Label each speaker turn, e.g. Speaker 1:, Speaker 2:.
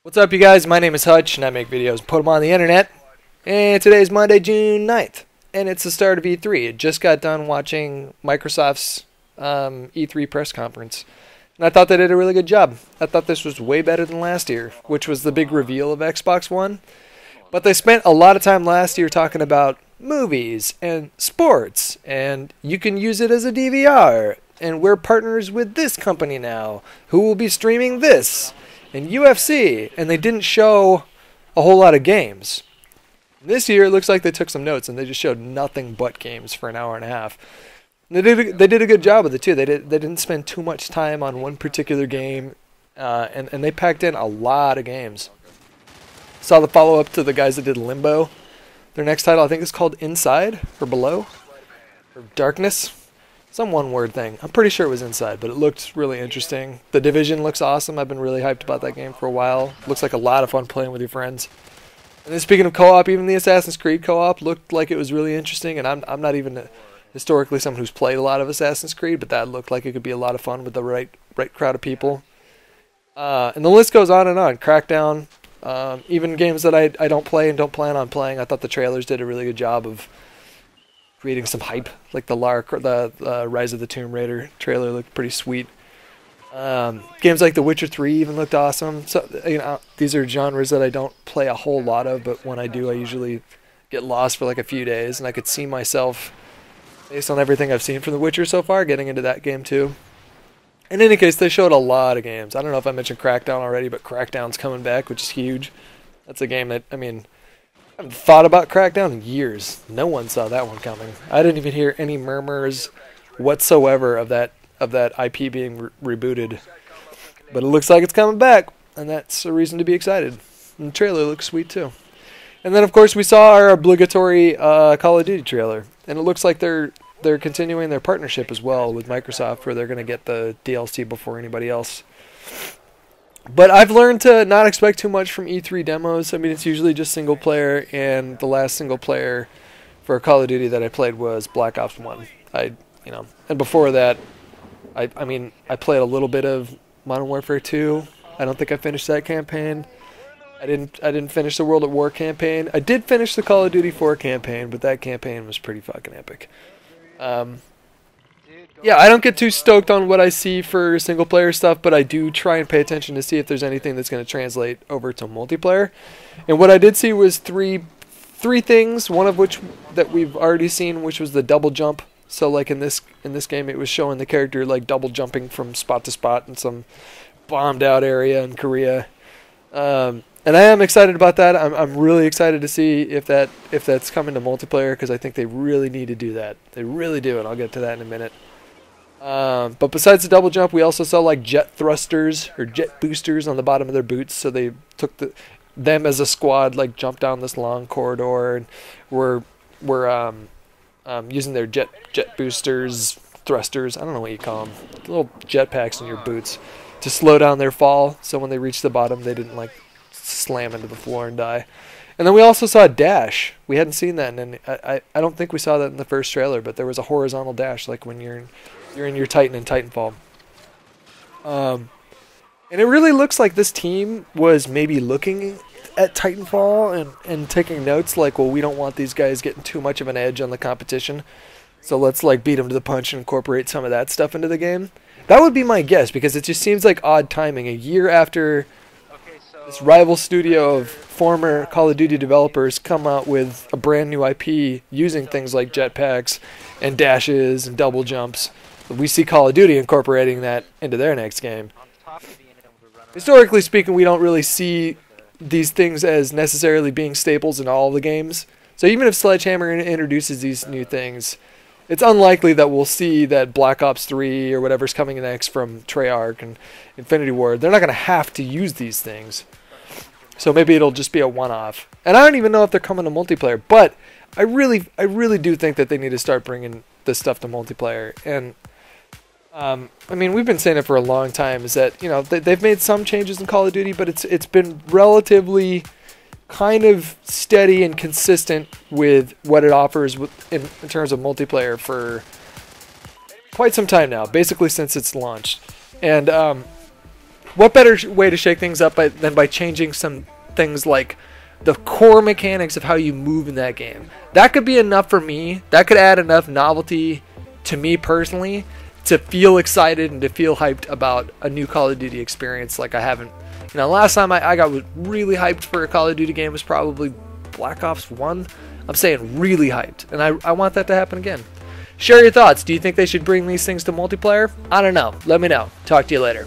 Speaker 1: What's up, you guys? My name is Hutch, and I make videos and put them on the internet. And today is Monday, June 9th, and it's the start of E3. I just got done watching Microsoft's E3 press conference, and I thought they did a really good job. I thought this was way better than last year, which was the big reveal of Xbox One. But they spent a lot of time last year talking about movies and sports, and you can use it as a DVR, and we're partners with this company now, who will be streaming this. And UFC, and they didn't show a whole lot of games. This year, it looks like they took some notes, and they just showed nothing but games for an hour and a half. And they did a good job with it, too. They didn't spend too much time on one particular game, and they packed in a lot of games. Saw the follow-up to the guys that did Limbo. Their next title, I think, is called Inside, or Below, or Darkness. Some one-word thing. I'm pretty sure it was Inside, but it looked really interesting. The Division looks awesome. I've been really hyped about that game for a while. Looks like a lot of fun playing with your friends. And then speaking of co-op, even the Assassin's Creed co-op looked like it was really interesting. And I'm not even historically someone who's played a lot of Assassin's Creed, but that looked like it could be a lot of fun with the right crowd of people. And the list goes on and on. Crackdown, even games that I don't play and don't plan on playing. I thought the trailers did a really good job of creating some hype, like the Rise of the Tomb Raider trailer looked pretty sweet. Games like The Witcher 3 even looked awesome. So these are genres that I don't play a whole lot of, but when I do, I usually get lost for like a few days, and I could see myself, based on everything I've seen from The Witcher so far, getting into that game too. In any case, they showed a lot of games. I don't know if I mentioned Crackdown already, but Crackdown's coming back, which is huge. That's a game that, I haven't thought about Crackdown in years. No one saw that one coming. I didn't even hear any murmurs whatsoever of that IP being rebooted. But it looks like it's coming back, and that's a reason to be excited. And the trailer looks sweet too. And then, of course, we saw our obligatory Call of Duty trailer, and it looks like they're continuing their partnership as well with Microsoft, where they're going to get the DLC before anybody else. But I've learned to not expect too much from E3 demos. It's usually just single player, and the last single player for Call of Duty that I played was Black Ops 1. And before that, I played a little bit of Modern Warfare 2. I don't think I finished that campaign. I didn't finish the World at War campaign. I did finish the Call of Duty 4 campaign, but that campaign was pretty fucking epic. Yeah, I don't get too stoked on what I see for single-player stuff, but I do try and pay attention to see if there's anything that's going to translate over to multiplayer. And what I did see was three things, one of which that we've already seen, which was the double jump. So, like in this game, it was showing the character like double jumping from spot to spot in some bombed-out area in Korea. And I am excited about that. I'm really excited to see if that's coming to multiplayer, because I think they really need to do that. They really do, and I'll get to that in a minute. But besides the double jump, we also saw like jet thrusters or jet boosters on the bottom of their boots. So they took them as a squad, like jumped down this long corridor, and were using their jet boosters, thrusters. I don't know what you call them, little jet packs in your boots to slow down their fall. So when they reached the bottom, they didn't like slam into the floor and die. And then we also saw a dash. We hadn't seen that, and I don't think we saw that in the first trailer, but there was a horizontal dash, like when you're in your Titan in Titanfall. And it really looks like this team was maybe looking at Titanfall and taking notes, like, well, we don't want these guys getting too much of an edge on the competition, so let's like beat them to the punch and incorporate some of that stuff into the game. That would be my guess, because it just seems like odd timing. A year after this rival studio of former Call of Duty developers come out with a brand new IP using things like jetpacks and dashes and double jumps, we see Call of Duty incorporating that into their next game. Historically speaking, we don't really see these things as necessarily being staples in all the games. So even if Sledgehammer introduces these new things, it's unlikely that we'll see that Black Ops 3 or whatever's coming next from Treyarch and Infinity Ward, they're not going to have to use these things. So maybe it'll just be a one-off. And I don't even know if they're coming to multiplayer, but I really do think that they need to start bringing this stuff to multiplayer. And we've been saying it for a long time, is that, they've made some changes in Call of Duty, but it's been relatively kind of steady and consistent with what it offers in terms of multiplayer for quite some time now, basically since it's launched. And what better way to shake things up than by changing some things like the core mechanics of how you move in that game. That could be enough for me. That could add enough novelty to me personally to feel excited and to feel hyped about a new Call of Duty experience like I haven't. You know, last time I got really hyped for a Call of Duty game was probably Black Ops 1. I'm saying really hyped, and I want that to happen again. Share your thoughts. Do you think they should bring these things to multiplayer? I don't know. Let me know. Talk to you later.